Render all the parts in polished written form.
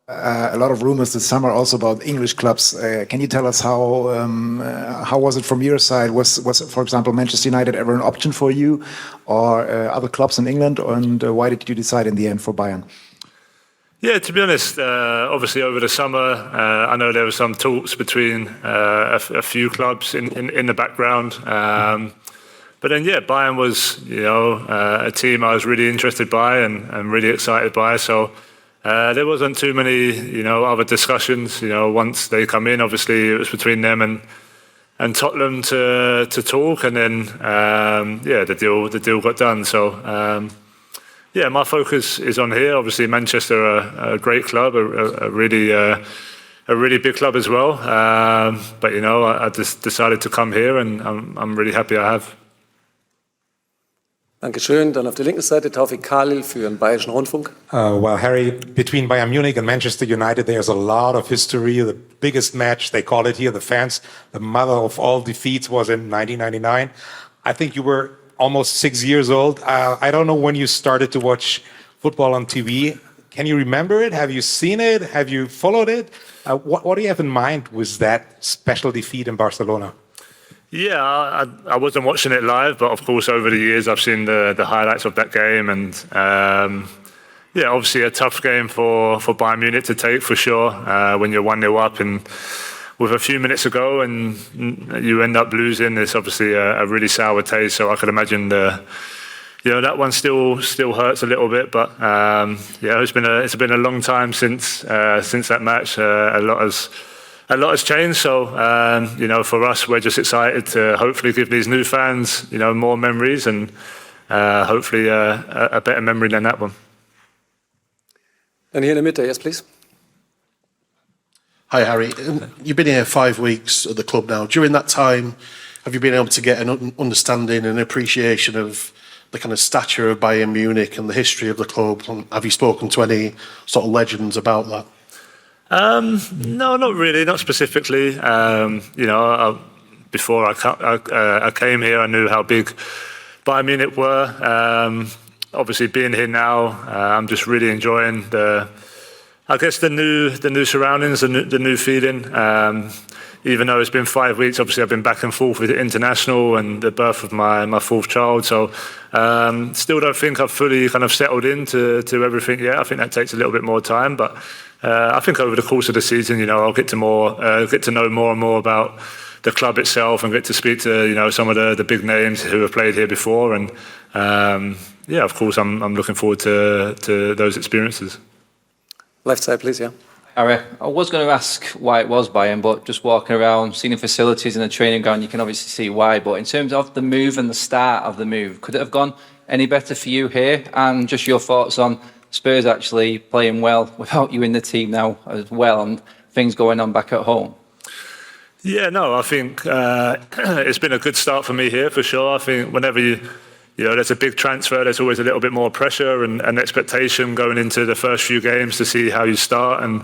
A lot of rumors this summer also about English clubs. Can you tell us how was it from your side? Was for example Manchester United ever an option for you, or other clubs in England? And why did you decide in the end for Bayern? Yeah, to be honest, obviously over the summer, I know there were some talks between a few clubs in the background. But then, yeah, Bayern was, a team I was really interested by and really excited by. So there wasn't too many, other discussions. Once they come in, obviously it was between them and Tottenham to talk, and then the deal got done. So yeah, my focus is on here. Obviously, Manchester are a great club, a really big club as well. But I just decided to come here, and I'm really happy I have. Dankeschön. Dann auf der linken Seite Taufik Khalil für den Bayerischen Rundfunk. Well, Harry, between Bayern Munich and Manchester United, there's a lot of history. The biggest match, they call it here, the fans, the mother of all defeats, was in 1999. I think you were almost 6 years old. I don't know when you started to watch football on TV. Can you remember it? Have you seen it? Have you followed it? What do you have in mind with that special defeat in Barcelona? Yeah, I wasn't watching it live, but of course over the years I've seen the highlights of that game, and obviously a tough game for Bayern Munich to take for sure. When you're 1-0 up and with a few minutes to go and you end up losing, it's obviously a really sour taste. So I could imagine that one still hurts a little bit. But it's been a long time since that match. A lot has changed, so for us, we're just excited to hopefully give these new fans, more memories, and hopefully a better memory than that one. And here in the middle, yes, please. Hi, Harry. You've been here 5 weeks at the club now. During that time, have you been able to get an understanding and appreciation of the kind of stature of Bayern Munich and the history of the club? And have you spoken to any sort of legends about that? No, not really, not specifically. Before I came here, I knew how big Bayern Munich were. Obviously, being here now, I'm just really enjoying the new surroundings, the new feeling. Even though it's been 5 weeks, obviously I've been back and forth with the international and the birth of my fourth child. So still don't think I've fully kind of settled into everything yet. I think that takes a little bit more time, but I think over the course of the season, I'll get to know more and more about the club itself and get to speak to some of the big names who have played here before. And of course, I'm looking forward to those experiences. Left side, please. Yeah. Harry, I was going to ask why it was Bayern, but just walking around, seeing the facilities in the training ground, you can obviously see why. But in terms of the move and the start of the move, could it have gone any better for you here? And just your thoughts on Spurs actually playing well without you in the team now as well, and things going on back at home. Yeah, no, I think it's been a good start for me here for sure. I think whenever there's a big transfer, there's always a little bit more pressure and expectation going into the first few games to see how you start. And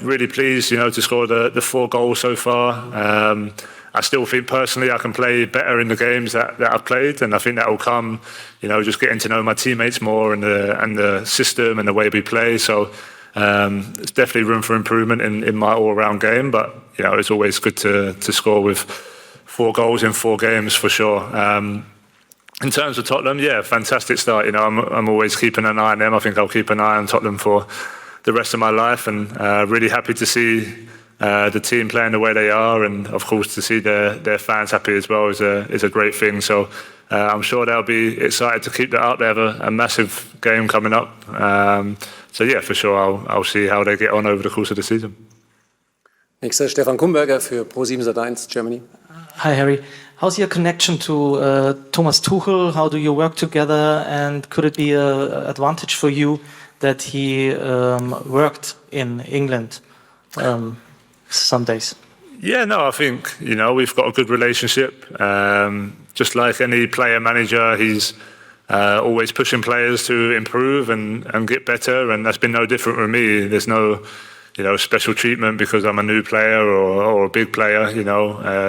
really pleased, to score the 4 goals so far. I still think personally I can play better in the games that I've played, and I think that will come, just getting to know my teammates more and the system and the way we play. So there's definitely room for improvement in my all-round game, but it's always good to score with 4 goals in 4 games for sure. In terms of Tottenham, fantastic start. I'm always keeping an eye on them. I think I'll keep an eye on Tottenham for the rest of my life, and really happy to see the team playing the way they are, and of course to see their fans happy as well is a great thing. So I'm sure they'll be excited to keep that up. They have a massive game coming up. For sure I'll see how they get on over the course of the season. Nächster Stefan Kumberger für Pro7 Sat.1 Germany. Hi Harry, how's your connection to Thomas Tuchel? How do you work together, and could it be an advantage for you that he worked in England some days? Yeah, no, I think we've got a good relationship. Just like any player manager, he's always pushing players to improve and get better, and that's been no different with me. There's no special treatment because I'm a new player or a big player.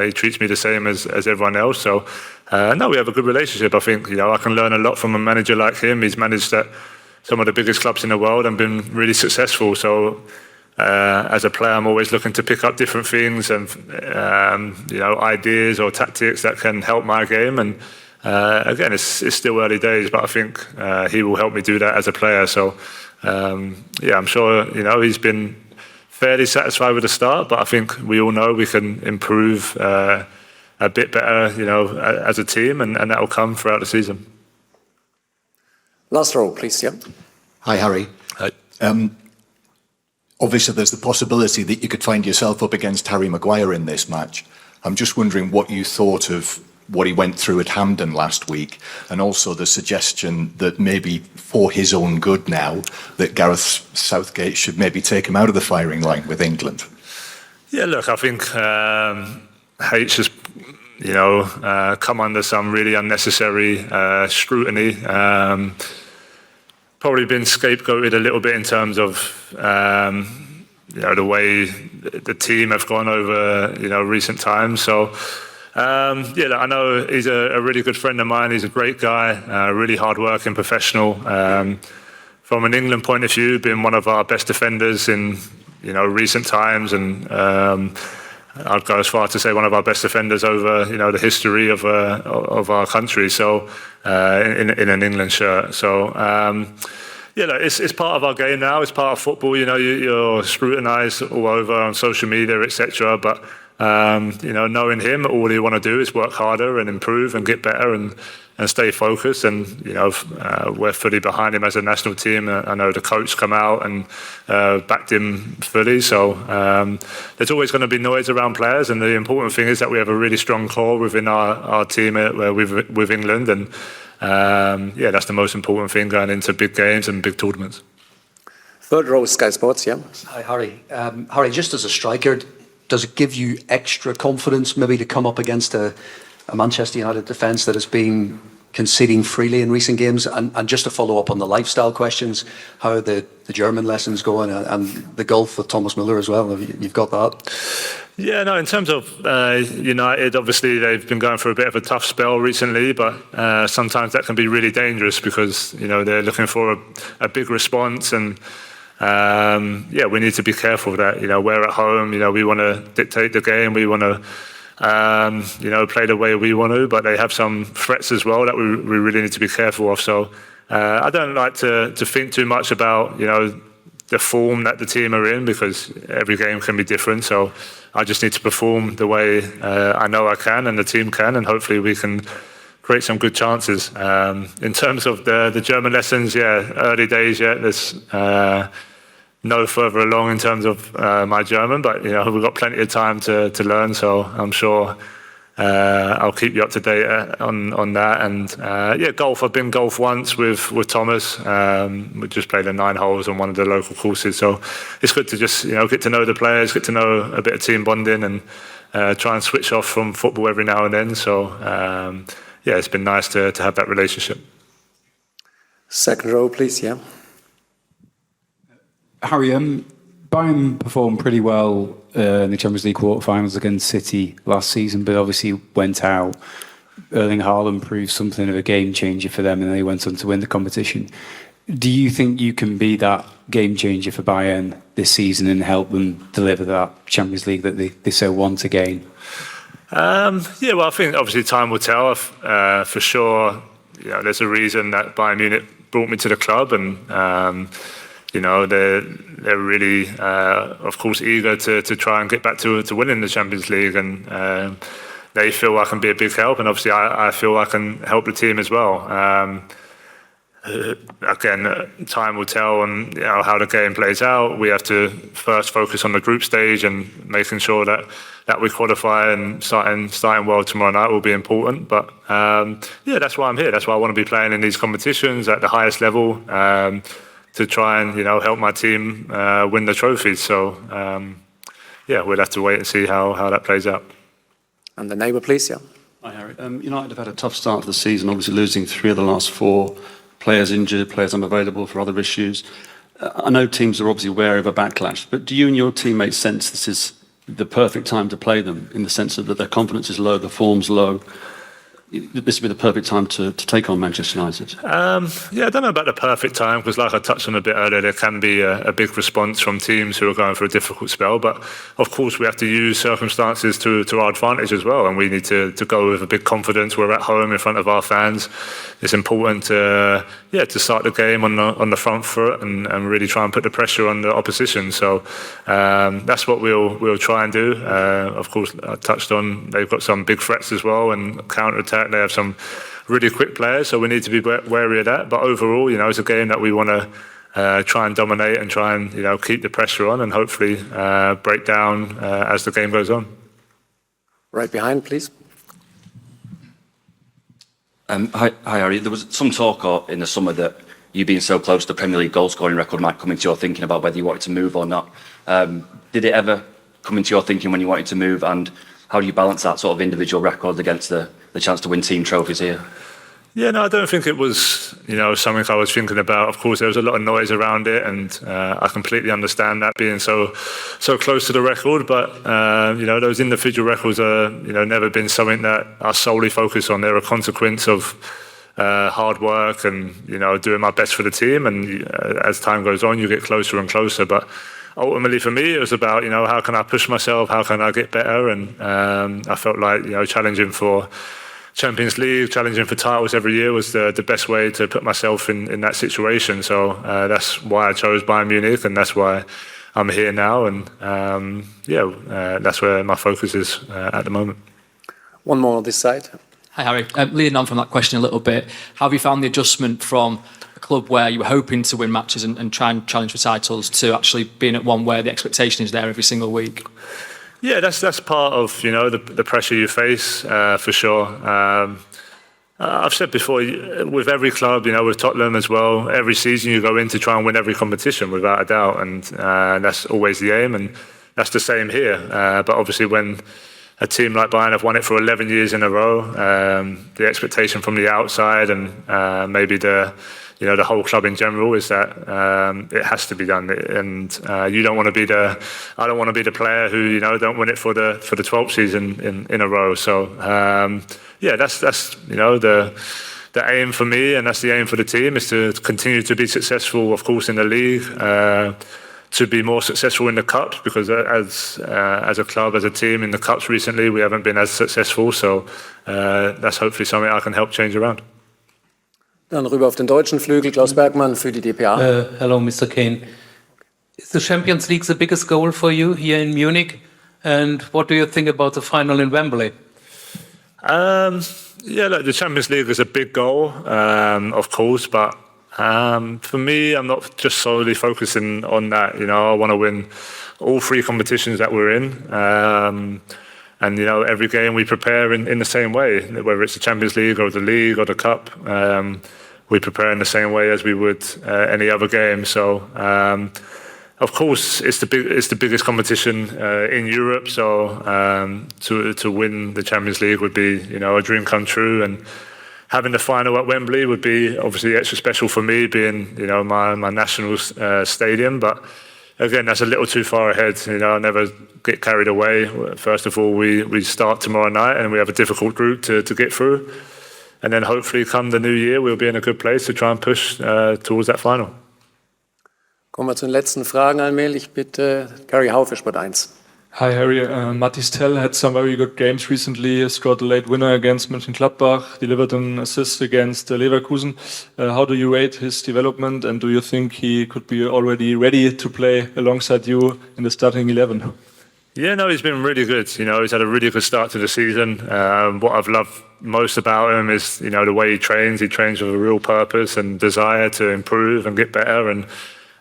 He treats me the same as everyone else. So no, we have a good relationship. I think I can learn a lot from a manager like him. He's managed at some of the biggest clubs in the world and been really successful. So as a player, I'm always looking to pick up different things and ideas or tactics that can help my game. And again, it's still early days, but I think he will help me do that as a player. So I'm sure he's been fairly satisfied with the start, but I think we all know we can improve a bit better, as a team, and that will come throughout the season. Last row, please. Yeah. Hi, Harry. Hi. Obviously, there's the possibility that you could find yourself up against Harry Maguire in this match. I'm just wondering what you thought of what he went through at Hampden last week, and also the suggestion that maybe for his own good now, that Gareth Southgate should maybe take him out of the firing line with England. Yeah, look, I think H has, come under some really unnecessary scrutiny. Probably been scapegoated a little bit in terms of the way the team have gone over recent times. So I know he's a really good friend of mine. He's a great guy, really hard-working professional. From an England point of view, been one of our best defenders in recent times, and I'd go as far to say one of our best defenders over the history of our country. So in an England shirt. So it's part of our game now. It's part of football. You're scrutinised all over on social media, etc. But knowing him, all you want to do is work harder and improve and get better and stay focused. And we're fully behind him as a national team. I know the coach come out and backed him fully. So there's always going to be noise around players, and the important thing is that we have a really strong core within our team with England, and that's the most important thing going into big games and big tournaments. Third row, Sky Sports. Yeah. Hi, Harry. Harry, just as a striker, does it give you extra confidence maybe to come up against a Manchester United defence that has been conceding freely in recent games? And just to follow up on the lifestyle questions, how are the German lessons going, and the golf with Thomas Müller as well? You've got that? Yeah, no, in terms of United, obviously they've been going through a bit of a tough spell recently, but sometimes that can be really dangerous because, they're looking for a big response, and we need to be careful of that. We're at home, we want to dictate the game, we want to play the way we want to, but they have some threats as well that we really need to be careful of. So I don't like to think too much about, the form that the team are in, because every game can be different. So I just need to perform the way I know I can and the team can, and hopefully we can create some good chances. In terms of the German lessons, early days yet. There's no further along in terms of my German, but we've got plenty of time to learn. So I'm sure I'll keep you up to date on that. And golf. I've been golf once with Thomas. We just played the 9 holes on one of the local courses. So it's good to just get to know the players, get to know a bit of team bonding, and try and switch off from football every now and then. So it's been nice to have that relationship. Second row, please. Yeah. Harry, Bayern performed pretty well in the Champions League quarterfinals against City last season, but obviously went out. Erling Haaland proved something of a game changer for them, and they went on to win the competition. Do you think you can be that game changer for Bayern this season and help them deliver that Champions League that they so want again? Well, I think obviously time will tell. For sure, there's a reason that Bayern Munich brought me to the club, and they're really, of course, eager to try and get back to winning the Champions League, and they feel I can be a big help, and obviously I feel I can help the team as well. Again, time will tell on how the game plays out. We have to first focus on the group stage and making sure that we qualify, and starting well tomorrow night will be important. But that's why I'm here. That's why I want to be playing in these competitions at the highest level, to try and help my team win the trophies. So we'll have to wait and see how that plays out. And the neighbour, please. Yeah. Hi, Harry. United have had a tough start to the season, obviously losing 3 of the last 4. Players injured, players unavailable for other issues. I know teams are obviously wary of a backlash, but do you and your teammates sense this is the perfect time to play them, in the sense of that their confidence is low, the form's low? this would be the perfect time to take on Manchester United? Yeah, I don't know about the perfect time because, like I touched on a bit earlier, there can be a big response from teams who are going through a difficult spell. But of course, we have to use circumstances to our advantage as well, and we need to go with a big confidence. We're at home in front of our fans. It's important to start the game on the front foot and really try and put the pressure on the opposition. So that's what we'll try and do. Of course, I touched on they've got some big threats as well and counter-attack. They have some really quick players, so we need to be wary of that. But overall, it's a game that we want to try and dominate and try and keep the pressure on and hopefully break down as the game goes on. Right behind, please. Hi, Harry. There was some talk in the summer that you being so close to the Premier League goal-scoring record might come into your thinking about whether you wanted to move or not. Did it ever come into your thinking when you wanted to move, and how do you balance that sort of individual record against the chance to win team trophies here? Yeah, no, I don't think it was, something I was thinking about. Of course, there was a lot of noise around it, and I completely understand that being so close to the record. But those individual records are, never been something that I solely focus on. They're a consequence of hard work and doing my best for the team. And as time goes on, you get closer and closer. But ultimately, for me, it was about how can I push myself, how can I get better, and I felt like challenging for Champions League, challenging for titles every year was the best way to put myself in that situation. So that's why I chose Bayern Munich, and that's why I'm here now. And that's where my focus is at the moment. One more on this side. Hi, Harry. Leading on from that question a little bit, how have you found the adjustment from a club where you were hoping to win matches and try and challenge for titles to actually being at one where the expectation is there every single week? Yeah, that's part of the pressure you face for sure. I've said before, with every club, with Tottenham as well, every season you go in to try and win every competition without a doubt, and that's always the aim, and that's the same here. But obviously, when a team like Bayern have won it for 11 years in a row, the expectation from the outside and maybe the whole club in general is that it has to be done, and you don't want to be I don't want to be the player who don't win it for the 12th season in a row. So that's the aim for me, and that's the aim for the team, is to continue to be successful, of course, in the league, to be more successful in the cups, because as a club, as a team in the cups recently, we haven't been as successful. So that's hopefully something I can help change around. Dann rüber auf den deutschen Flügel, Klaus Bergmann für die dpa. Hello, Mr. Kane. Is the Champions League the biggest goal for you here in Munich? And what do you think about the final in Wembley? Look, the Champions League is a big goal, of course, but for me, I'm not just solely focusing on that. I want to win all three competitions that we're in. And every game we prepare in the same way, whether it's the Champions League or the Cup, we prepare in the same way as we would any other game. So, of course, it's the biggest competition in Europe. So, to win the Champions League would be a dream come true, and having the final at Wembley would be obviously extra special for me, being my national stadium, but. Again, that's a little too far ahead. I never get carried away. First of all, we start tomorrow night, and we have a difficult group to get through. And then hopefully come the new year, we'll be in a good place to try and push towards that final. Kommen wir zu den letzten Fragen allmählich. Bitte, Gary Howe für Sport 1. Hi Harry, Mathys Tel had some very good games recently, scored a late winner against Mönchengladbach, delivered an assist against Leverkusen. How do you rate his development, and do you think he could be already ready to play alongside you in the starting 11? Yeah, no, he's been really good. He's had a really good start to the season. What I've loved most about him is, the way he trains. He trains with a real purpose and desire to improve and get better, and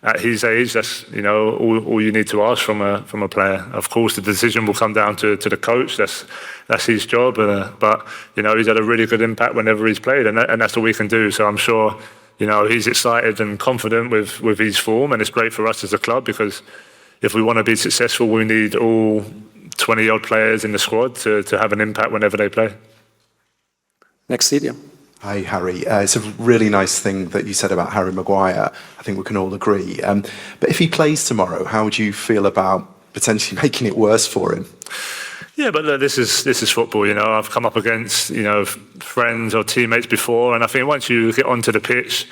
at his age, that's all you need to ask from a player. Of course, the decision will come down to the coach. That's his job. But he's had a really good impact whenever he's played, and that's all we can do. So I'm sure he's excited and confident with his form, and it's great for us as a club, because if we want to be successful, we need all 20-odd players in the squad to have an impact whenever they play. Next stadium. Hi, Harry. It's a really nice thing that you said about Harry Maguire. I think we can all agree. But if he plays tomorrow, how would you feel about potentially making it worse for him? Yeah, but look, this is football. You know, I've come up against friends or teammates before, and I think once you get onto the pitch,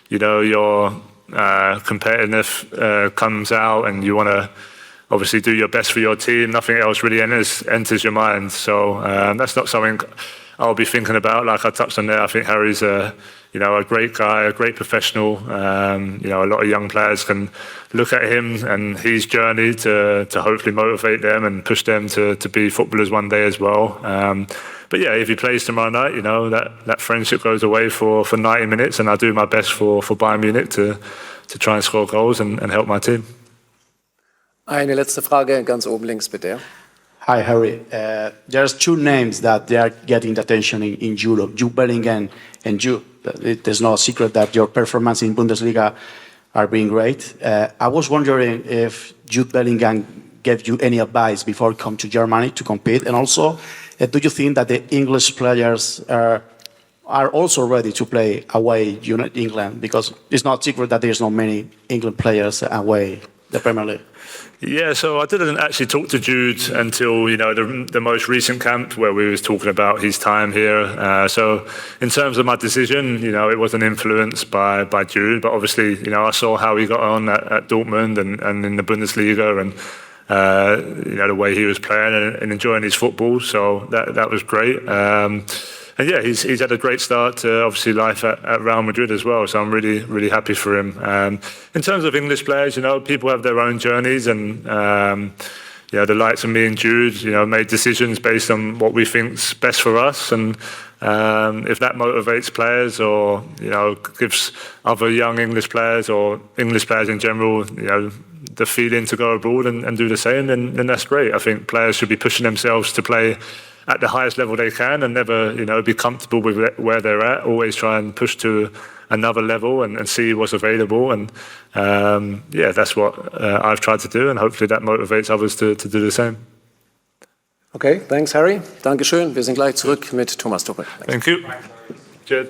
your competitiveness comes out, and you want to obviously do your best for your team. Nothing else really enters your mind. So that's not something I'll be thinking about. Like I touched on there, I think Harry's a great guy, a great professional. A lot of young players can look at him and his journey to hopefully motivate them and push them to be footballers one day as well. But yeah, if he plays tomorrow night, that friendship goes away for 90 minutes, and I do my best for Bayern Munich to try and score goals and help my team. Eine letzte Frage, ganz oben links bitte. Hi, Harry. There's two names that they are getting the attention in Europe, Jude Bellingham and Jude. There's no secret that your performance in Bundesliga are being great. I was wondering if Jude Bellingham gave you any advice before coming to Germany to compete, and also, do you think that the English players are also ready to play away England? Because it's not secret that there's not many England players away the Premier League. Yeah, so I didn't actually talk to Jude until the most recent camp where we was talking about his time here. So in terms of my decision, it wasn't influenced by Jude, but obviously I saw how he got on at Dortmund and in the Bundesliga, and the way he was playing and enjoying his football. So that was great. And yeah, he's had a great start to obviously life at Real Madrid as well. So I'm really, really happy for him. In terms of English players, people have their own journeys, and the likes of me and Jude, made decisions based on what we think's best for us. And if that motivates players, or gives other young English players or English players in general, the feeling to go abroad and do the same, then that's great. I think players should be pushing themselves to play at the highest level they can, and never, be comfortable with where they're at. Always try and push to another level and see what's available. And that's what I've tried to do, and hopefully that motivates others to do the same. Okay, thanks Harry. Dankeschön. Wir sind gleich zurück mit Thomas Tuchel. Thank you. Cheers.